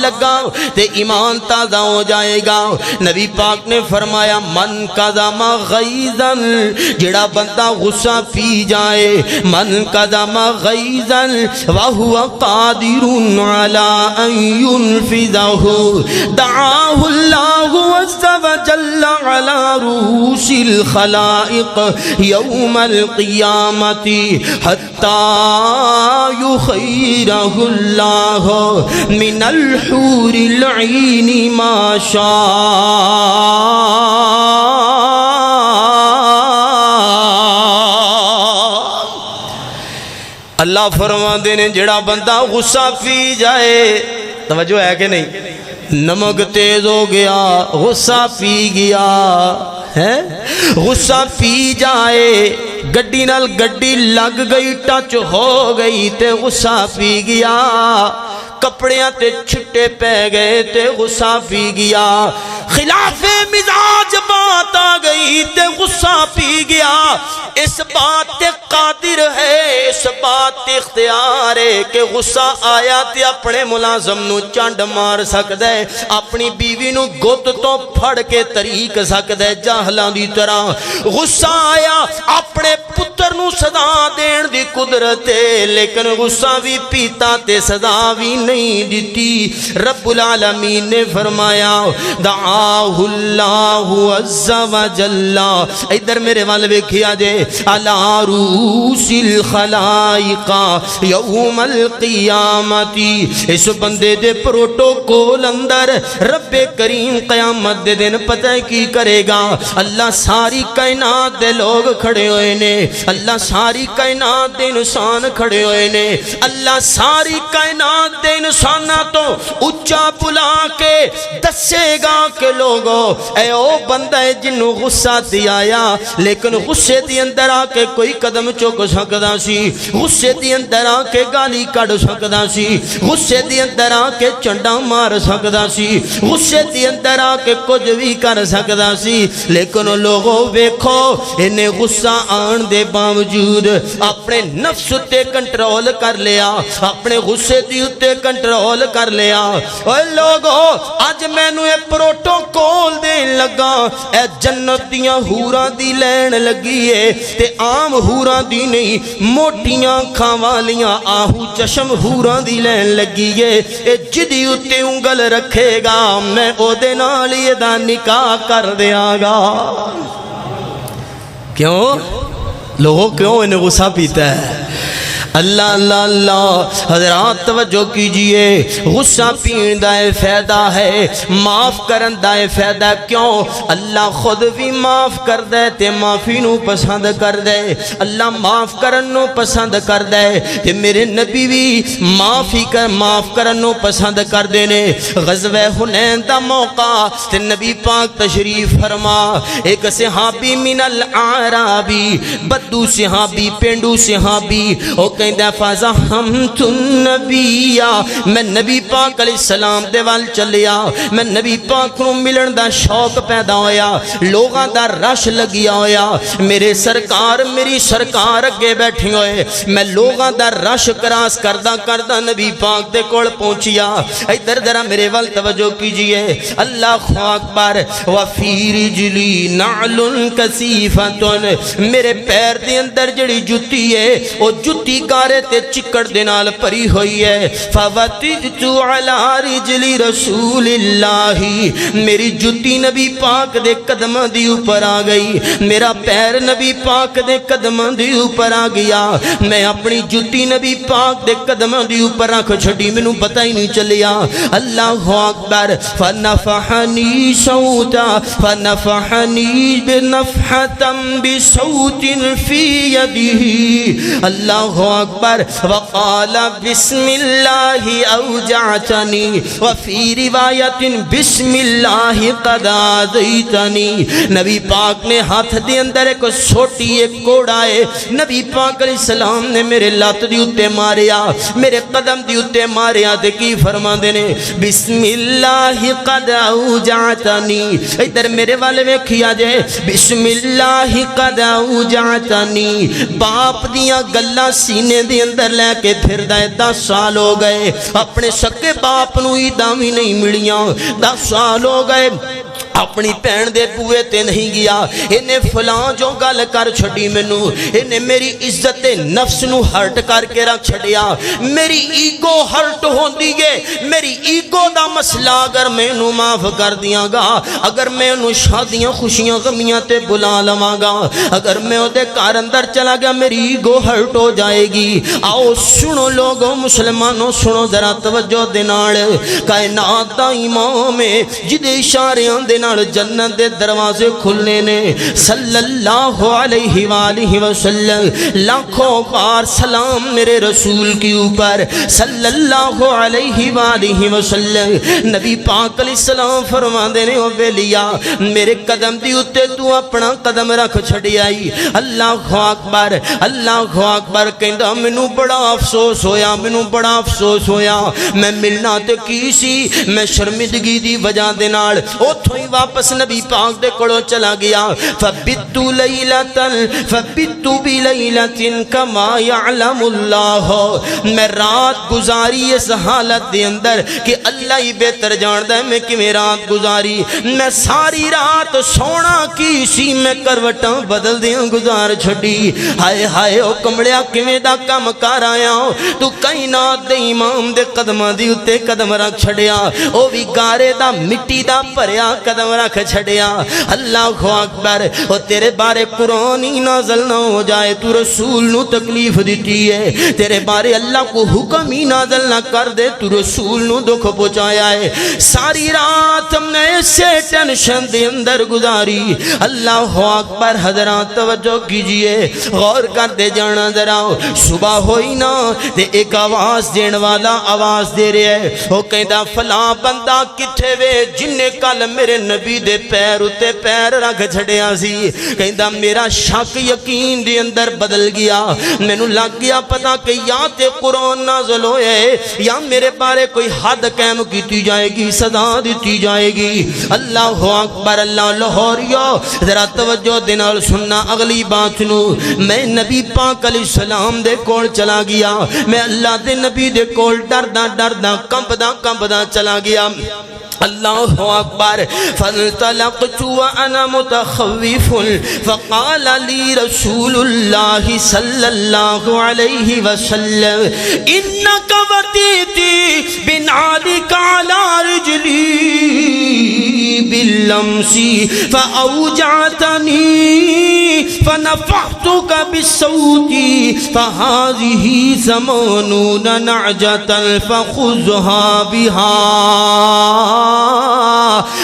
لگا تے ایمان تازہ ہو جائے گا۔ نبی پاک نے فرمایا من کظم غیظا، جڑا بندہ غصہ پی جائے، من کظم غیظا وہو قادر علی ان ينفذہ دعاہ اللہ عز وجل علی رؤوس الخلائق یوم القیامت حتی یخیرہ اللہ من الحور العین ما شاء۔ اللہ فرماندے نے جڑا بندہ غصہ پی جائے، توجہ ہے کہ نہیں، نمک تیز ہو گیا، غصہ پی گیا ہے، غصہ پی جائے، گڈی نال گڈی لگ گئی، ٹچ ہو گئی تے غصہ پی گیا، کپڑیاں تے چھٹے پہ گئے تے غصہ پی گیا، خلاف مزاج بات آ گئی تے غصہ پی گیا، اس بات تے قادر ہے، اس بات تے اختیار ہے کہ غصہ آیا تے اپنے ملازم نو چانڈ مار سکدا ہے، اپنی بیوی نو گت تو پھڑ کے طریق سکدا ہے جاہلاں دی طرح، غصہ آیا اپنے پتر نو سزا دین دی قدرت ہے، لیکن غصہ بھی پیتا تے سزا بھی نہیں دیتی۔ رب العالمین نے فرمایا دعاہ اللہ عز وجل، ادھر میرے وال ویکھیا جے، علی رؤوس الخلائق یوم القیامت، اس بندے دے پروٹوکول اندر رب کریم قیامت دے دن پتہ کی کرے گا، اللہ ساری کائنات دے لوگ کھڑے ہوئے نے، اللہ ساری کائنات دے انسان کھڑے ہوئے نے، اللہ ساری کائنات دے انساناں تو اچھا بلا کے دسے گا کہ لوگو اے او بندہ ہے جنوں غصہ دی آیا، لیکن غصے دی اندر آ کے کوئی قدم چک سکدا سی، غصے دی اندر آ کے گالی کڈ سکدا سی، غصے دی اندر آ کے چنڈا مار سکدا سی، غصے دی اندر آ کے کچھ بھی کر سکدا سی، لیکن لوگو ویکھو انہیں غصہ آن دے باوجود اپنے نفس تے کنٹرول کر لیا، اپنے غصے دی اتے کنٹرول کر لیا۔ اے لوگو اج مینوں اے پروٹوکول دین لگا، اے جنت دیاں حوراں دی لین لگی ہے تے عام حوراں دی نہیں، موٹیاں کھاں والیاں آہو چشم حوراں دی لین لگی ہے، اے جدی اتے انگل رکھے گا میں او دے نال ہی دا نکاح کر دیاں گا۔ کیوں لوگوں کیوں انہیں غصہ پیتا ہے؟ اللہ اللہ اللہ، حضرات توجہ کیجئے، غصہ پین دا فائدہ ہے، معاف کرن دا فائدہ، کیوں؟ اللہ خود بھی معاف کر دے تے معافی نو پسند کر دے، اللہ معاف کرن نو پسند کر دے تے میرے نبی بھی معاف کرن نو پسند کر دے نے۔ غزوہ حنین دا موقع تے نبی پاک تشریف فرما، ایک صحابی من الاعرابی، بدو صحابی، پینڈو صحابی، او کہندہ فَزَحَمْتُ النَّبِيَّ، میں نبی پاک علیہ السلام دے وال چلیا، میں نبی پاک نو ملن دا شوق پیدا ہویا، لوگاں دا رش لگیا ہویا، میرے سرکار میری سرکار اگے بیٹھے ہوئے، میں لوگاں دا رش کراس کردہ نبی پاک دے کول پہنچیا۔ ادھر ذرا میرے وال توجہ کیجئے، اللہ اکبر، وَفِي رِجْلِي نَعْلٌ كَثِيفَةٌ، میرے پیر دے اندر جڑی جُتی ہے او جُتی گارے تے چکڑ دے نال پری ہوئی ہے، فَوَتِئْتُ عَلَىٰ رِجْلِ رَسُولِ اللَّهِ، میری جُتی نبی پاک دے قدم دی اوپر آ گئی، میرا پیر نبی پاک دے قدم دی اوپر آ گیا، میں اپنی جُتی نبی پاک دے قدم دی اوپر رکھ چھڑی، میں نو پتہ ہی نہیں چلیا۔ اللہ اکبر، فَنَفَحَنِي صَوْتًا فَنَفَحَنِي بِنَفْحَةً بِصَوْتٍ فِي يَدِهِ، اللہ اکبر، وقال بسم اللہ اوجعتنی، وفی روایت بسم اللہ قد آذیتنی، نبی پاک نے ہاتھ دے اندر ایک چھوٹی ایک کوڑا ہے، نبی پاک علیہ السلام نے میرے لات دی اتے ماریا، میرے قدم دی اتے ماریا، دے کی فرما دینے بسم اللہ قد اوجعتنی، ادھر میرے والے میں کیا جائے بسم اللہ قد اوجعتنی، باپ دیاں گلہ سینے سینے دے اندر لے کے پھردا ہے 10 سال ہو گئے اپنے سکے باپ نو عیداں وی نہیں ملیاں 10 سال ہو گئے اپنی بہن دے بوئے تے نہیں گیا انہیں فلاں جو گل کر چھڑی مینوں انہیں میری عزت نفس نو ہرٹ کر کے رکھ چھڑیا میری ایگو ہرٹ ہوندی ہے میری ایگو دا مسئلہ اگر مینوں معاف کر دیاں گا اگر میں انہوں شادیاں خوشیاں غمیاں تے بلا لواں گا اگر میں اودے گھر اندر چلا گیا میری ایگو ہرٹ ہو جائے گی آؤ سنو لوگوں مسلمانوں سنو ذرا توجہ دے نال کائنات دا امام ہے جدے اشاریاں دے نال جنت دے دروازے کھلنے نے صلی اللہ علیہ وآلہ وسلم لاکھوں بار سلام میرے رسول کی اوپر صلی اللہ علیہ وآلہ وسلم نبی پاک علیہ السلام فرما دینے او بیلیا میرے قدم دی اتے تو اپنا قدم رکھ چھڑی آئی اللہ اکبر کہندا مینوں بڑا افسوس ہویا مینوں بڑا افسوس ہویا میں ملنا تے کی سی میں شرمندگی دی وجہ دے نال اوتھوں ہی واپس نبی پاک دے کولوں چلا گیا فبتو بلیلۃ کما یعلم اللہ میں رات گزاری اس حالت دے اندر کہ اللہ ہی بہتر جاندا ہے میں کیویں رات گزاری میں ساری رات سونا کی سی میں کروٹاں بدل دیاں گزار چھڈی ہائے ہائے او کمڑیا کیویں دا کم کر آیا تو کائنات دے امام دے قدماں دی اتے قدم رکھ چھڈیا او وی گارے دا مٹی دا بھریا قدم رکھ چھڑیا اللہ اکبر او تیرے بارے قرآن ہی نازل نہ ہو جائے تو رسول نو تکلیف دیتی ہے تیرے بارے اللہ کو حکم ہی نازل نہ کر دے تو رسول نو دکھ پہنچایا ہے ساری رات ہم نے اسے ٹینشن دے اندر گزاری اللہ اکبر حضرات توجہ کیجئے غور کر دے جانا ذرا صبح ہوئی نا تے ایک آواز دین والا آواز دے رہے ہے وہ کہندا فلاں بندہ کتھے وے جن نے کل میرے نبی دے پیر اتے پیر رکھ چھڑیا سی کہندا میرا شک یقین دے اندر بدل گیا مینوں لگ گیا پتہ کہ یا تے قرآن نازل ہوئے یا میرے بارے کوئی حد قائم کیتی جائے گی سزا دیتی جائے گی اللہ اکبر اللہ لاہوریو ذرا توجہ دے نال سننا اگلی بات نو میں نبی پاک علیہ السلام دے کول چلا گیا میں اللہ دے نبی دے کول ڈردا کمبدا چلا گیا اللہ اکبر فانطلقت وانا متخوف فقال لي رسول الله صلى الله عليه وسلم انك وطيتي بنعالك على رجلي باللمس فاوجعتني فنفحتك بالصوت فهذه 80 نعجة فخذها بها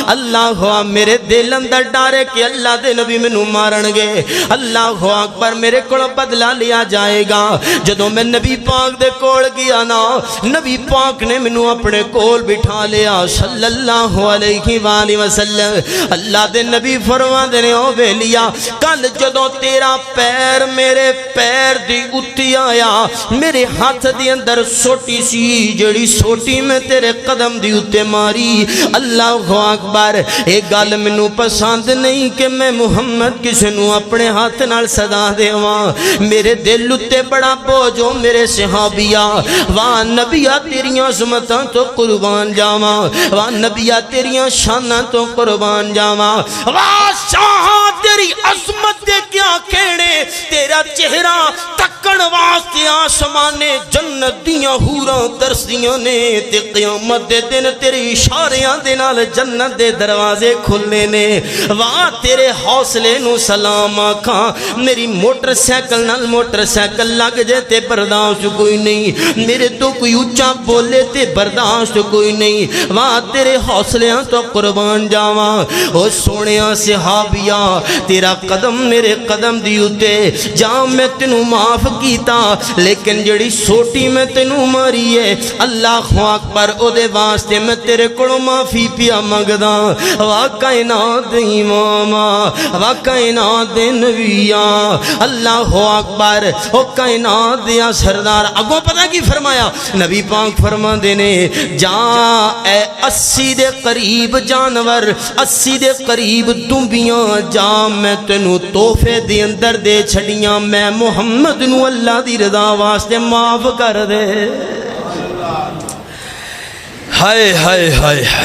اللہ میرے دل اندر ڈارے کہ اللہ دے نبی میں مارن گے اللہ اکبر میرے کول بدلہ لیا جائے گا جدوں میں نبی پاک دے کول گیا نا نبی پاک نے مینوں اپنے کول بٹھا لیا صلی اللہ علیہ وآلہ وسلم اللہ دے نبی فرماندے نے او ویلیا کل جدوں تیرا پیر میرے پیر دی اُتی آیا میرے ہاتھ دے اندر سوٹی سی جڑی سوٹی میں تیرے قدم دی اُتے ماری اللہ اکبر ایک گل مینوں پسند نہیں کہ میں محمد کسی نو اپنے ہاتھ نال صدا دیواں میرے دل اتے بڑا بوجھ میرے صحابیہ واہ نبیہ تیریاں عظمتاں تو قربان جاواں واہ نبیہ تیریاں شاناں تو قربان جاواں واہ شاہ تیری عظمت دے کیا کہنے تیرا چہرہ تکن واسطے آسمانے جنت دیاں حوراں ترسیاں نے تے قیامت دے دن تیری اشاریاں دے نال جنت دے دروازے کھلنے نے واہ تیرے حوصلے نو سلام آکھاں میری موٹر سائیکل نال موٹر سائیکل لگ جے تے برداشت کوئی نہیں میرے تو کوئی اونچا بولے تے برداشت کوئی نہیں واہ تیرے حوصلیاں تو قربان جاواں او سونیاں صحابیہ تیرا قدم میرے قدم دی اتے جا میں تینوں معاف کیتا لیکن جڑی سوٹی میں تینوں ماری ہے اللہ اکبر او دے واسطے میں تیرے کولوں معافی پیا منگدا وا کائنات اماما وا کائنات دے نبیاں اللہ اکبر او کائنات دیا سردار اگوں پتہ کی فرمایا نبی پاک فرماندے نے جا اے 80 دے قریب جانور 80 دے قریب دنبیاں جا میں تینوں تحفے دے اندر دے چھڑیاں میں محمد نو اللہ دی رضا واسطے معاف کر دے ہائے ہائے ہائے ہائے